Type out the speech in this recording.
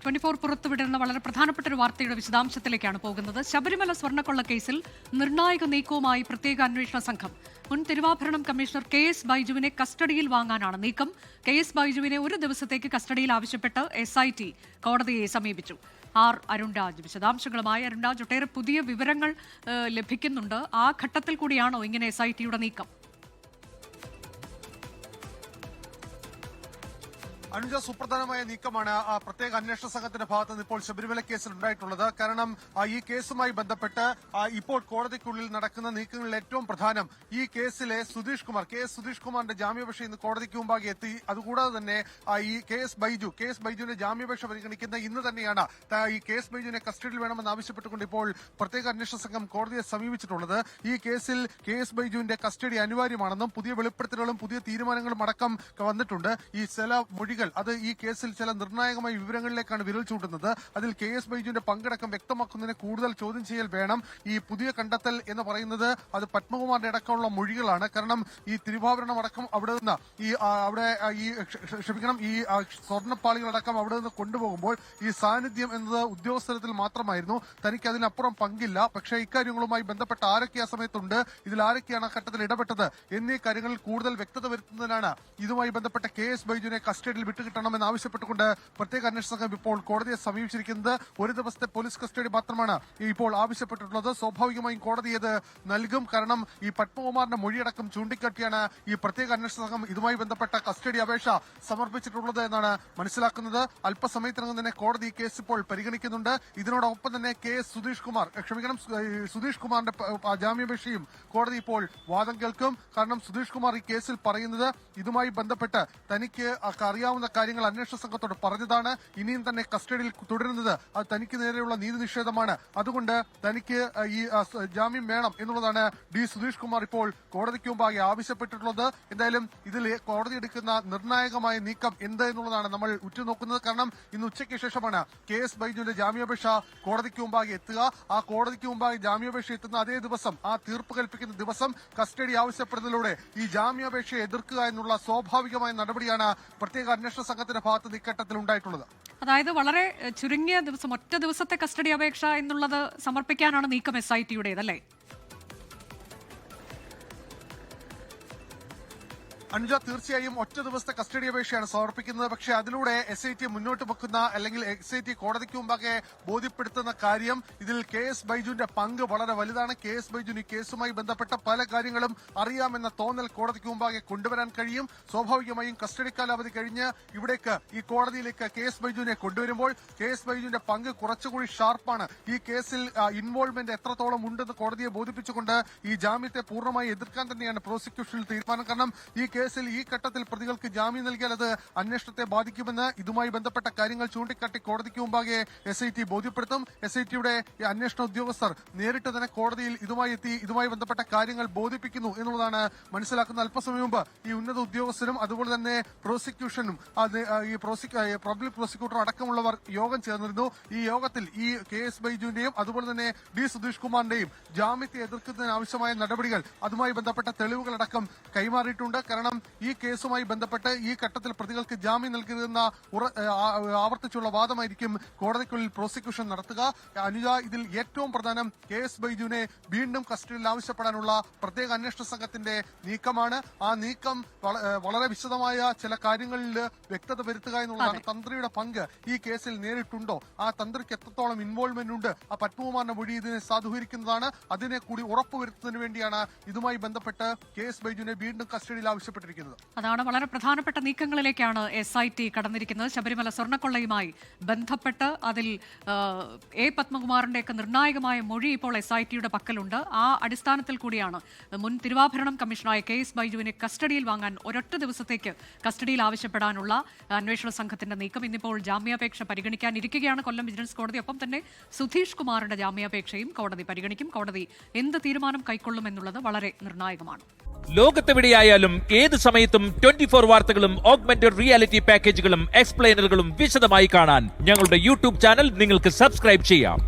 24 പുറത്തുവിടുന്ന വളരെ പ്രധാനപ്പെട്ട ഒരു വാർത്തയുടെ വിശദാംശത്തിലേക്കാണ് പോകുന്നത്. ശബരിമല സ്വർണ്ണക്കൊള്ള കേസിൽ നിർണായക നീക്കവുമായി പ്രത്യേക അന്വേഷണ സംഘം. മുൻ തിരുവാഭരണം കമ്മീഷണർ KS ബൈജുവിനെ കസ്റ്റഡിയിൽ വാങ്ങാനാണ് നീക്കം. KS ബൈജുവിനെ ഒരു ദിവസത്തേക്ക് കസ്റ്റഡിയിൽ ആവശ്യപ്പെട്ട് SIT കോടതിയെ സമീപിച്ചു. അരുൺരാജ് വിശദാംശങ്ങളുമായി. അരുൺരാജ്, ഒട്ടേറെ പുതിയ വിവരങ്ങൾ ലഭിക്കുന്നുണ്ട്. ആ ഘട്ടത്തിൽ കൂടിയാണോ ഇങ്ങനെ SITയുടെ നീക്കം? അനുജ, സുപ്രധാനമായ നീക്കമാണ് പ്രത്യേക അന്വേഷണ സംഘത്തിന്റെ ഭാഗത്ത് നിന്ന് ഇപ്പോൾ ശബരിമല കേസിൽ ഉണ്ടായിട്ടുള്ളത്. കാരണം ഈ കേസുമായി ബന്ധപ്പെട്ട് ഇപ്പോൾ കോടതിക്കുള്ളിൽ നടക്കുന്ന നീക്കങ്ങളിൽ ഏറ്റവും പ്രധാനം ഈ കേസിലെ സുധീഷ് കുമാറിന്റെ ജാമ്യാപേക്ഷ ഇന്ന് കോടതിക്ക് മുമ്പാകെ എത്തി. അതുകൂടാതെ തന്നെ ഈ KS ബൈജുവിന്റെ ജാമ്യാപേക്ഷ പരിഗണിക്കുന്ന ഇന്ന് തന്നെയാണ് ഈ KS ബൈജുവിനെ കസ്റ്റഡിയിൽ വേണമെന്ന് ആവശ്യപ്പെട്ടുകൊണ്ട് ഇപ്പോൾ പ്രത്യേക അന്വേഷണ സംഘം കോടതിയെ സമീപിച്ചിട്ടുള്ളത്. ഈ കേസിൽ KS ബൈജുവിന്റെ കസ്റ്റഡി അനിവാര്യമാണെന്നും പുതിയ വെളിപ്പെടുത്തലുകളും പുതിയ തീരുമാനങ്ങളും അടക്കം വന്നിട്ടുണ്ട്. ഈ ചില മൊഴികൾ അത് ഈ കേസിൽ ചില നിർണായകമായ വിവരങ്ങളിലേക്കാണ് വിരൽ ചൂണ്ടുന്നത്. അതിൽ KS ബൈജുവിന്റെ പങ്കടക്കം വ്യക്തമാക്കുന്നതിന് കൂടുതൽ ചോദ്യം ചെയ്യൽ വേണം. ഈ പുതിയ കണ്ടെത്തൽ എന്ന് പറയുന്നത് അത് പത്മകുമാറിന്റെ അടക്കമുള്ള മൊഴികളാണ്. കാരണം ഈ തിരുവാഭരണം അടക്കം അവിടെ നിന്ന് ഈ സ്വർണ്ണപ്പാളികളടക്കം അവിടെ നിന്ന് കൊണ്ടുപോകുമ്പോൾ ഈ സാന്നിധ്യം എന്നത് ഉദ്യോഗസ്ഥരത്തിൽ മാത്രമായിരുന്നു. തനിക്ക് അതിനപ്പുറം പങ്കില്ല. പക്ഷേ ഇക്കാര്യങ്ങളുമായി ബന്ധപ്പെട്ട ആരൊക്കെ ആ സമയത്തുണ്ട്, ഇതിൽ ആരൊക്കെയാണ് ആ ഘട്ടത്തിൽ ഇടപെട്ടത് എന്നീ കാര്യങ്ങളിൽ കൂടുതൽ വ്യക്തത വരുത്തുന്നതിനാണ് ഇതുമായി ബന്ധപ്പെട്ട KS ബൈജുവിനെ കസ്റ്റഡിയിൽ വിട്ടുകിട്ടണമെന്ന് ആവശ്യപ്പെട്ടുകൊണ്ട് പ്രത്യേക അന്വേഷണ സംഘം ഇപ്പോൾ കോടതിയെ സമീപിച്ചിരിക്കുന്നത്. ഒരു ദിവസത്തെ പോലീസ് കസ്റ്റഡി മാത്രമാണ് ഇപ്പോൾ ആവശ്യപ്പെട്ടിട്ടുള്ളത്. സ്വാഭാവികമായും കോടതി ഇത് നൽകും. കാരണം ഈ പത്മകുമാറിന്റെ മൊഴിയടക്കം ചൂണ്ടിക്കാട്ടിയാണ് ഈ പ്രത്യേക അന്വേഷണ സംഘം ഇതുമായി ബന്ധപ്പെട്ട കസ്റ്റഡി അപേക്ഷ സമർപ്പിച്ചിട്ടുള്ളത് എന്നാണ് മനസ്സിലാക്കുന്നത്. അല്പസമയത്തിനകം തന്നെ കോടതി ഈ കേസ് ഇപ്പോൾ പരിഗണിക്കുന്നുണ്ട്. ഇതിനോടൊപ്പം തന്നെ സുധീഷ് കുമാറിന്റെ ജാമ്യാപേക്ഷയും കോടതി ഇപ്പോൾ വാദം കേൾക്കും. കാരണം സുധീഷ് കുമാർ ഈ കേസിൽ പറയുന്നത് ഇതുമായി ബന്ധപ്പെട്ട് തനിക്ക് അറിയാവുന്ന കാര്യങ്ങൾ അന്വേഷണ സംഘത്തോട് പറഞ്ഞതാണ്. ഇനിയും തന്നെ കസ്റ്റഡിയിൽ തുടരുന്നത് അത് തനിക്ക് നേരെയുള്ള നീതി നിഷേധമാണ്. അതുകൊണ്ട് തനിക്ക് ഈ ജാമ്യം വേണം എന്നുള്ളതാണ് സുധീഷ് കുമാർ ഇപ്പോൾ കോടതിക്ക് മുമ്പാകെ ആവശ്യപ്പെട്ടിട്ടുള്ളത്. എന്തായാലും ഇതിൽ കോടതി എടുക്കുന്ന നിർണായകമായ നീക്കം എന്ത് എന്നുള്ളതാണ് നമ്മൾ ഉറ്റുനോക്കുന്നത്. കാരണം ഇന്ന് ഉച്ചയ്ക്ക് ശേഷമാണ് KS ബൈജുവിന്റെ ജാമ്യാപേക്ഷ കോടതിക്ക് മുമ്പാകെ എത്തുക. ആ കോടതിക്ക് മുമ്പാകെ ജാമ്യാപേക്ഷ എത്തുന്ന അതേ ദിവസം, ആ തീർപ്പ് കൽപ്പിക്കുന്ന ദിവസം കസ്റ്റഡി ആവശ്യപ്പെടുന്നതിലൂടെ ഈ ജാമ്യാപേക്ഷയെ എതിർക്കുക എന്നുള്ള സ്വാഭാവികമായ നടപടിയാണ് പ്രത്യേക അന്വേഷണ സംഘത്തിന്റെ ഭാഗത്ത് ഇക്കട്ടത്തിൽ ഉണ്ടായിട്ടുള്ളത്. അതായത് വളരെ ചുരുങ്ങിയ ദിവസം, ഒറ്റ ദിവസത്തെ കസ്റ്റഡി അപേക്ഷ എന്നുള്ളത് സമർപ്പിക്കാനാണ് നീക്കം SITയുടേതല്ലേ? അനുജ, തീർച്ചയായും ഒറ്റ ദിവസത്തെ കസ്റ്റഡി അപേക്ഷയാണ് സമർപ്പിക്കുന്നത്. പക്ഷേ അതിലൂടെ SIT മുന്നോട്ട് വെക്കുന്ന അല്ലെങ്കിൽ SIT കോടതിക്ക് മുമ്പാകെ ബോധ്യപ്പെടുത്തുന്ന കാര്യം ഇതിൽ KS ബൈജുവിന്റെ പങ്ക് വളരെ വലുതാണ്. KS ബൈജുവിന് ഈ കേസുമായി ബന്ധപ്പെട്ട പല കാര്യങ്ങളും അറിയാമെന്ന തോന്നൽ കോടതിക്ക് മുമ്പാകെ കൊണ്ടുവരാൻ കഴിയും. സ്വാഭാവികമായും കസ്റ്റഡി കാലാവധി കഴിഞ്ഞ് ഇവിടേക്ക് ഈ കോടതിയിലേക്ക് KS ബൈജുവിനെ കൊണ്ടുവരുമ്പോൾ KS ബൈജുവിന്റെ പങ്ക് കുറച്ചുകൂടി ഷാർപ്പാണ്. ഈ കേസിൽ ഇൻവോൾവ്മെന്റ് എത്രത്തോളം ഉണ്ടെന്ന് കോടതിയെ ബോധിപ്പിച്ചുകൊണ്ട് ഈ ജാമ്യത്തെ പൂർണ്ണമായി എതിർക്കാൻ തന്നെയാണ് പ്രോസിക്യൂഷനിൽ തീരുമാനം. കാരണം ഈ കേസിൽ ഈ ഘട്ടത്തിൽ പ്രതികൾക്ക് ജാമ്യം നൽകിയാൽ അത് അന്വേഷണത്തെ ബാധിക്കുമെന്ന് ഇതുമായി ബന്ധപ്പെട്ട കാര്യങ്ങൾ ചൂണ്ടിക്കാട്ടി കോടതിക്ക് മുമ്പാകെ SIT ബോധ്യപ്പെടുത്തും. SITയുടെ അന്വേഷണ ഉദ്യോഗസ്ഥർ നേരിട്ട് തന്നെ കോടതിയിൽ ഇതുമായി ബന്ധപ്പെട്ട കാര്യങ്ങൾ ബോധിപ്പിക്കുന്നു എന്നുള്ളതാണ് മനസ്സിലാക്കുന്നത്. അല്പസമയം മുമ്പ് ഈ ഉന്നത ഉദ്യോഗസ്ഥരും അതുപോലെ തന്നെ പ്രോസിക്യൂഷനും ഈ പബ്ലിക് പ്രോസിക്യൂട്ടർ അടക്കമുള്ളവർ യോഗം ചേർന്നിരുന്നു. ഈ യോഗത്തിൽ ഈ KS ബൈജുവിന്റെയും അതുപോലെ തന്നെ സുധീഷ് കുമാറിന്റെയും ജാമ്യത്തെ എതിർക്കുന്നതിന് ആവശ്യമായ നടപടികൾ, അതുമായി ബന്ധപ്പെട്ട തെളിവുകളടക്കം കൈമാറിയിട്ടുണ്ട്. കാരണം ഈ കേസുമായി ബന്ധപ്പെട്ട് ഈ ഘട്ടത്തിൽ പ്രതികൾക്ക് ജാമ്യം നൽകുന്ന ആവർത്തിച്ചുള്ള വാദമായിരിക്കും കോടതിക്കുള്ളിൽ പ്രോസിക്യൂഷൻ നടത്തുക. അനുജ, ഇതിൽ ഏറ്റവും പ്രധാനം KS ബൈജുവിനെ വീണ്ടും കസ്റ്റഡിയിൽ ആവശ്യപ്പെടാനുള്ള പ്രത്യേക അന്വേഷണ സംഘത്തിന്റെ നീക്കമാണ്. ആ നീക്കം വളരെ വിശദമായ ചില കാര്യങ്ങളിൽ വ്യക്തത വരുത്തുക എന്നുള്ളതാണ്. തന്ത്രിയുടെ പങ്ക് ഈ കേസിൽ നേരിട്ടുണ്ടോ, ആ തന്ത്രിക്ക് എത്രത്തോളം ഇൻവോൾവ്മെന്റ് ഉണ്ട്, ആ പത്മകുമാറിന്റെ മൊഴി ഇതിനെ സാധൂകരിക്കുന്നതാണ്. അതിനെ കൂടി ഉറപ്പുവരുത്തുന്നതിന് വേണ്ടിയാണ് ഇതുമായി ബന്ധപ്പെട്ട് KS ബൈജുവിനെ വീണ്ടും കസ്റ്റഡിയിൽ ആവശ്യപ്പെട്ടിരിക്കുന്നത്. അതാണ് വളരെ പ്രധാനപ്പെട്ട നീക്കങ്ങളിലേക്കാണ് SIT കടന്നിരിക്കുന്നത്. ശബരിമല സ്വർണ്ണക്കൊള്ളയുമായി ബന്ധപ്പെട്ട് അതിൽ പത്മകുമാറിന്റെയൊക്കെ നിർണായകമായ മൊഴി ഇപ്പോൾ SITയുടെ പക്കലുണ്ട്. ആ അടിസ്ഥാനത്തിൽ കൂടിയാണ് മുൻ തിരുവാഭരണം കമ്മീഷണറായ KS ബൈജുവിനെ കസ്റ്റഡിയിൽ വാങ്ങാൻ ഒരൊറ്റ ദിവസത്തേക്ക് കസ്റ്റഡിയിൽ ആവശ്യപ്പെടാനുള്ള അന്വേഷണ സംഘത്തിന്റെ നീക്കം. ഇന്നിപ്പോൾ ജാമ്യാപേക്ഷ പരിഗണിക്കാനിരിക്കുകയാണ് കൊല്ലം വിജിലൻസ് കോടതി. ഒപ്പം തന്നെ സുധീഷ് കുമാറിന്റെ ജാമ്യാപേക്ഷയും കോടതി പരിഗണിക്കും. കോടതി എന്ത് തീരുമാനം കൈക്കൊള്ളുമെന്നുള്ളത് വളരെ നിർണായകമാണ്. ലോകത്തെവിടെയായാലും ഏത് സമയത്തും 24 വാർത്തകളും ഓഗ്മെന്റഡ് റിയാലിറ്റി പാക്കേജുകളും എക്സ്പ്ലെയിനറുകളും വിശദമായി കാണാൻ ഞങ്ങളുടെ YouTube ചാനൽ നിങ്ങൾക്ക് സബ്സ്ക്രൈബ് ചെയ്യാം.